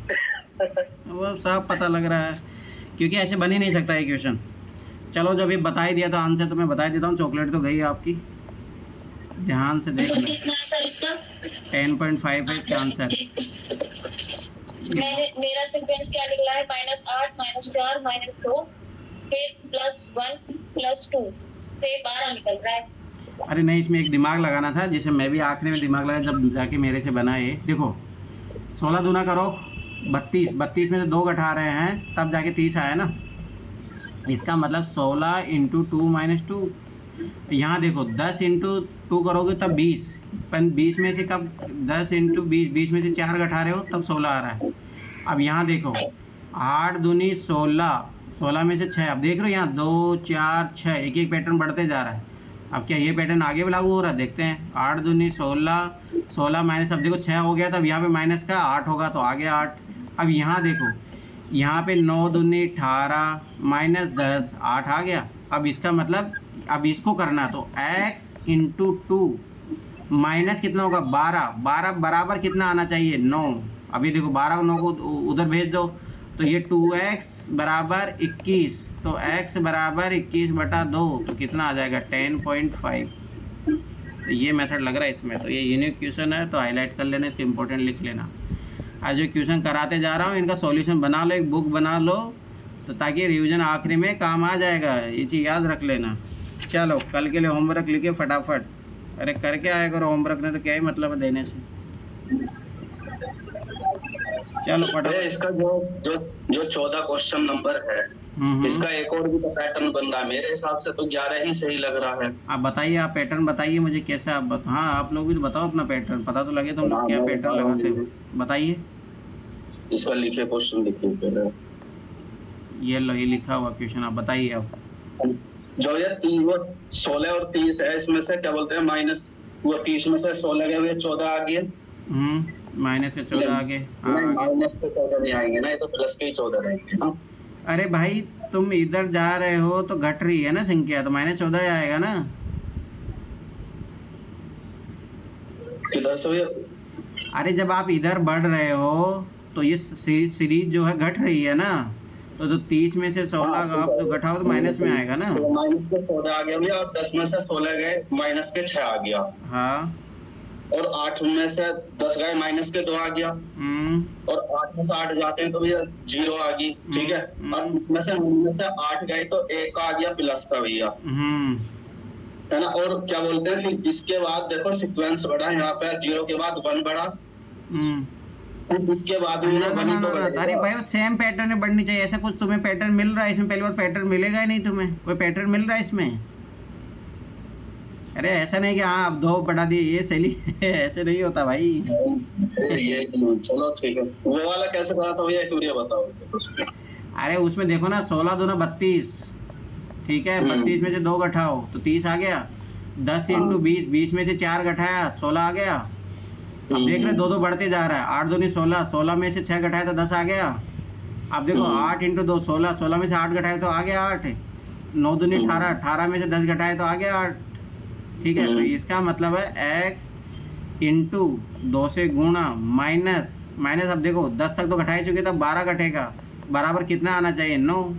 Speaker 1: वो सब पता लग रहा है, क्योंकि ऐसे बन ही नहीं सकता ये क्वेश्चन। चलो जब ये बता ही दिया तो आंसर तो मैं बता ही देता हूँ। चॉकलेट तो गई आपकी, ध्यान से देख लो। 10.5 है इसका आंसर।
Speaker 5: मेरा सीक्वेंस क्या निकला है? -8 -4 -2 फिर +1 +2 से 12 निकल रहा है।
Speaker 1: अरे नहीं, इसमें एक दिमाग लगाना था, जिसे मैं भी आखिरी में दिमाग लगाया जब जाके मेरे से बना ये। देखो 16 दूना करो 32, 32 में से 2 घटा रहे हैं तब जाके 30 आया ना, इसका मतलब 16 इंटू 2 -2। यहाँ देखो 10 इंटू 2 करोगे तब 20, पर 20 में से कब 10 इंटू 20, 20 में से 4 घटा रहे हो तब 16 आ रहा है। अब यहाँ देखो 8 दूनी 16, 16 में से 6, अब देख रहे हो यहाँ 2 4 6, एक एक पैटर्न बढ़ते जा रहा है। अब क्या ये पैटर्न आगे भी लागू हो रहा है? देखते हैं। 8 दूनी 16, 16 माइनस, अब देखो 6 हो गया, तब यहाँ पे माइनस का 8 होगा तो आगे 8। अब यहाँ देखो, यहाँ पे 9 दूनी 18 माइनस 10, 8 आ गया। अब इसका मतलब अब इसको करना, तो x इंटू 2 माइनस कितना होगा? 12, 12 बराबर कितना आना चाहिए? 9। अभी देखो 12 9 को उधर भेज दो, तो ये 2x बराबर 21, तो x बराबर 21/2, तो कितना आ जाएगा? 10.5। तो ये मेथड लग रहा है इसमें, तो ये यूनिक क्वेश्चन है, तो हाईलाइट कर लेना, इसके इम्पोर्टेंट लिख लेना। आज जो क्वेश्चन कराते जा रहा हूँ इनका सॉल्यूशन बना लो, एक बुक बना लो, तो ताकि रिवीजन आखिरी में काम आ जाएगा। ये चीज़ याद रख लेना। चलो कल के लिए होमवर्क लिखे फटाफट। अरे करके आया करो होमवर्क, ने तो क्या ही मतलब है देने से। चलो फटाफट।
Speaker 4: इसका जो 14 क्वेश्चन नंबर है, इसका एक और भी तो पैटर्न बन रहा है मेरे हिसाब से, तो 11 ही सही लग रहा है।
Speaker 1: आप बताइए, आप पैटर्न बताइए मुझे कैसे। आप हाँ आप लोग भी तो बताओ अपना पैटर्न, पता तो लगे तुम लोग क्या पैटर्न लगाते हो, बताइए।
Speaker 4: इसका लिखे क्वेश्चन लिखिए पहले।
Speaker 1: ये लो, ये लिखा हुआ क्वेश्चन, आप बताइए। अब
Speaker 4: जो ये 16 और 30 है, इसमें से क्या बोलते हैं माइनस, वो 30 में से 16 गए हुए 14 आ गए।
Speaker 1: माइनस के 14 आगे।
Speaker 4: माइनस के 14 नहीं आएंगे ना, ये तो प्लस के ही 14 रहेंगे ना।
Speaker 1: अरे भाई तुम इधर जा रहे हो तो घट रही है ना संख्या, तो -14 आएगा ना।
Speaker 4: किधर से? अरे
Speaker 1: जब आप इधर बढ़ रहे हो तो ये सीरीज जो है घट रही है ना, तो 30 में से 16 आप तो घटाओ तो माइनस में आएगा ना।
Speaker 4: तो माइनस के 14 आ गया भैया, और 10 में से 16 गए माइनस के 6 आ गया।
Speaker 1: हाँ।
Speaker 4: और 8 में से 10 गए माइनस के 2 आ गया। और 8 में से 8 जाते हैं तो भैया 0 आ गई, ठीक है। और में से 8 गए तो 1 आ गया प्लस का भैया, है ना। और क्या बोलते हैं फिर इसके बाद देखो सीक्वेंस बढ़ा, यहाँ पे 0 के बाद 1 बढ़ा, फिर इसके बाद
Speaker 1: अरे भाई वो सेम पैटर्न में बढ़नी चाहिए। ऐसा कुछ तुम्हें पैटर्न मिल रहा है इसमें? पहली बार पैटर्न मिलेगा ही नहीं तुम्हें, कोई पैटर्न मिल रहा है इसमें? अरे ऐसा नहीं कि हाँ आप 2 बढ़ा दिए ये सही ऐसे नहीं होता भाई।
Speaker 4: ये चलो ठीक है, वो वाला कैसे बना था भैया, एक बताओ।
Speaker 1: अरे उसमें देखो ना, 16 दूना 32, ठीक है। 32 में से 2 घटाओ तो 30 आ गया। 10 × 20, 20 में से 4 घटाया 16 आ गया। अब देख रहे 2 बढ़ते जा रहा है। 8 दूनी 16, 16 में से 6 घटाया तो 10 आ गया। अब देखो 8 × 2 16, 16 में से 8 घटाया तो आ गया 8। 9 दूनी 18, 18 में से 10 घटाया तो आ गया 8, ठीक है। तो इसका मतलब है x × 2 से गुणा माइनस, अब देखो 10 तक तो घटाई चुके, तब 12 घटेगा, बराबर कितना आना चाहिए 9।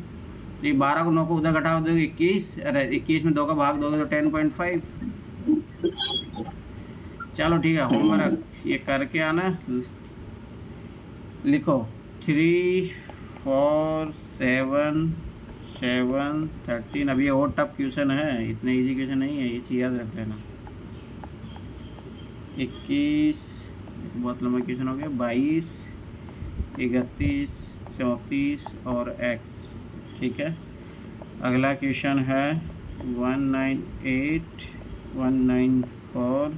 Speaker 1: ये 12 को 9 को उधर घटाओ दोगे 21, अरे 21 में 2 का भाग दोगे तो 10.5। चलो ठीक है, होमवर्क ये करके आना। लिखो 3 4 7 7 13। अब ये और टफ क्वेश्चन है, इतने इजी क्वेश्चन नहीं है, ये चीज़ याद रख लेना। 21 बहुत लंबा क्वेश्चन हो गया। 22 31 34 और x, ठीक है। अगला क्वेश्चन है 198 194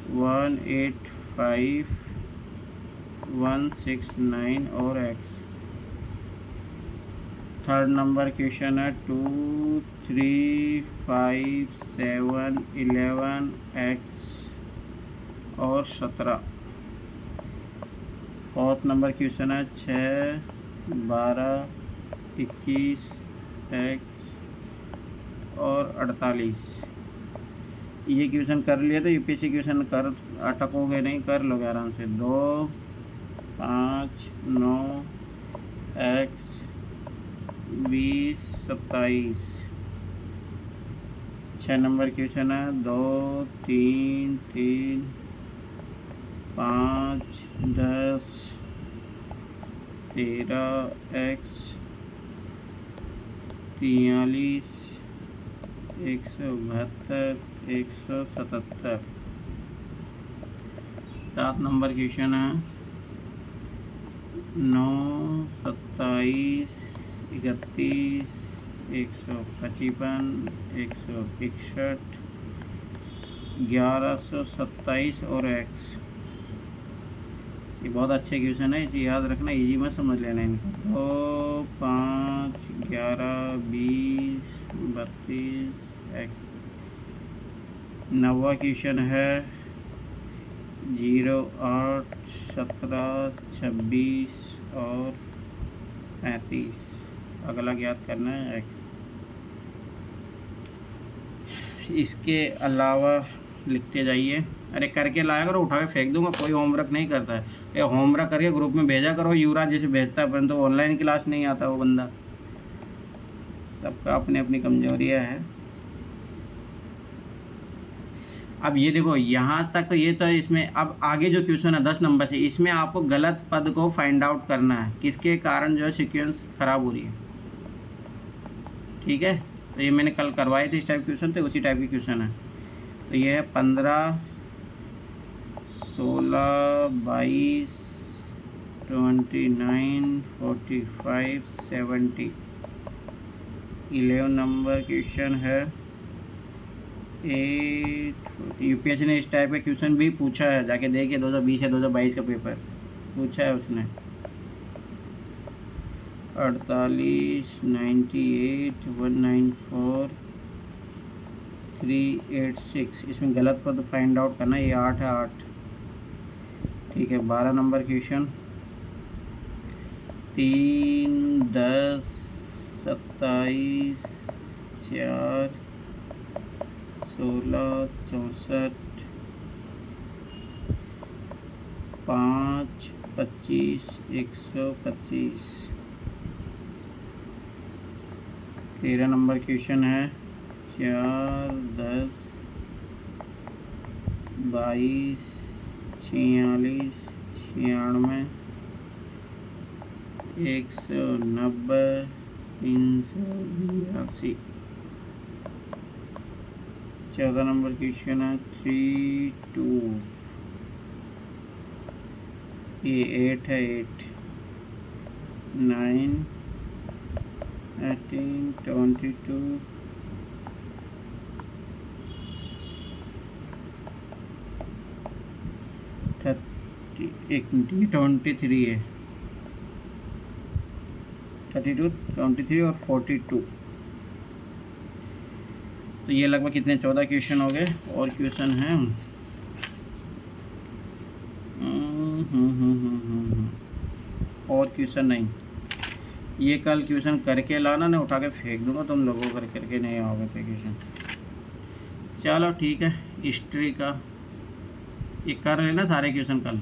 Speaker 1: 185 169 और x। थर्ड नंबर क्वेश्चन है 2 3 5 7 11 x और 17। फोर्थ नंबर क्वेश्चन है 6 12 21 x और 48। ये क्वेश्चन कर लिए तो यूपीएससी क्वेश्चन कर अटकोगे नहीं, कर लोगे आराम से। 2 5 9 x 20 27। 6 नंबर क्वेश्चन है 2 3 3 5 10 13 x 43 172 177। 7 नंबर क्वेश्चन है 9 27 31 155 161 1127 और x। ये बहुत अच्छे क्वेश्चन है, इसे याद रखना, इजी मत समझ लेना इनको। 2 5 11 20 32 x। 9वां क्वेश्चन है 0 8 17 26 और 35। अगला ज्ञात करना है x। इसके अलावा लिखते जाइए। अरे करके लाया करो, उठा के फेंक दूंगा, कोई होमवर्क नहीं करता है। ये होमवर्क करके ग्रुप में भेजा करो, युवराज जैसे भेजता है, परंतु ऑनलाइन क्लास नहीं आता वो बंदा। सबका अपनी अपनी कमजोरियाँ है। अब ये देखो यहाँ तक तो ये तो इसमें, अब आगे जो क्वेश्चन है 10 नंबर से, इसमें आपको गलत पद को फाइंड आउट करना है, किसके कारण जो है सीक्वेंस खराब हो रही है। ठीक है, तो ये मैंने कल करवाए थे, इस टाइप क्वेश्चन थे, उसी टाइप के क्वेश्चन है। तो ये है 15, 16, 22, 29, 45, 70, 11 नंबर क्वेश्चन है। 8 यूपीएससी ने इस टाइप का क्वेश्चन भी पूछा है, जाके देखिए 2020 या 2022 का पेपर पूछा है उसने। 48, 98, 194, 386, इसमें गलत पद फाइंड आउट करना। ये 8 है, 8। ठीक है, 12 नंबर क्वेश्चन, 3, 10, 27, 4, 16, 64, 5, 25, 125। 13 नंबर क्वेश्चन है, 4, 10, 22, 46, 96, 190, 382। 14 नंबर क्वेश्चन है, 3, 2, ये 8 है, 8, 9, 18, 22, 30, 23 है, 32, 23 और 42। तो ये लगभग कितने 14 क्वेश्चन हो गए। और क्वेश्चन हैं और क्वेश्चन नहीं, ये कल क्वेश्चन करके लाना, ना उठा के फेंक दूंगा तुम लोगों करके नहीं आओगे तो क्वेश्चन। चलो ठीक है, हिस्ट्री का ये कर लेना सारे क्वेश्चन कल।